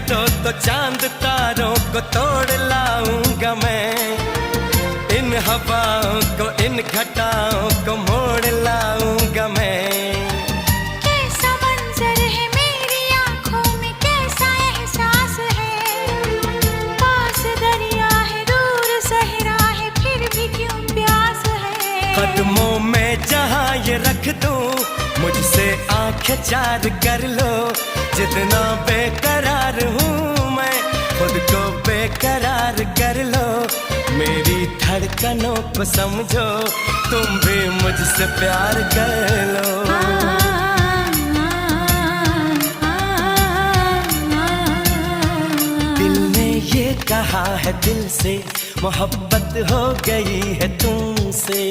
दो तो चांद तारों को तोड़ लाऊंगा मैं, इन हवाओं को इन घटाओं को मोड़ लाऊंगा मैं। कैसा मंजर है मेरी आंखों में, कैसा एहसास है, पास दरिया है दूर सहरा है फिर भी क्यों प्यास है। कदमों में जहां ये रख दूं, मुझसे आंखें चार कर लो, जितना बेकरार हूँ मैं खुद को बेकरार कर लो। मेरी धड़कनों को समझो, तुम भी मुझसे प्यार कर लो। दिल ने ये कहा है दिल से, मोहब्बत हो गई है तुमसे।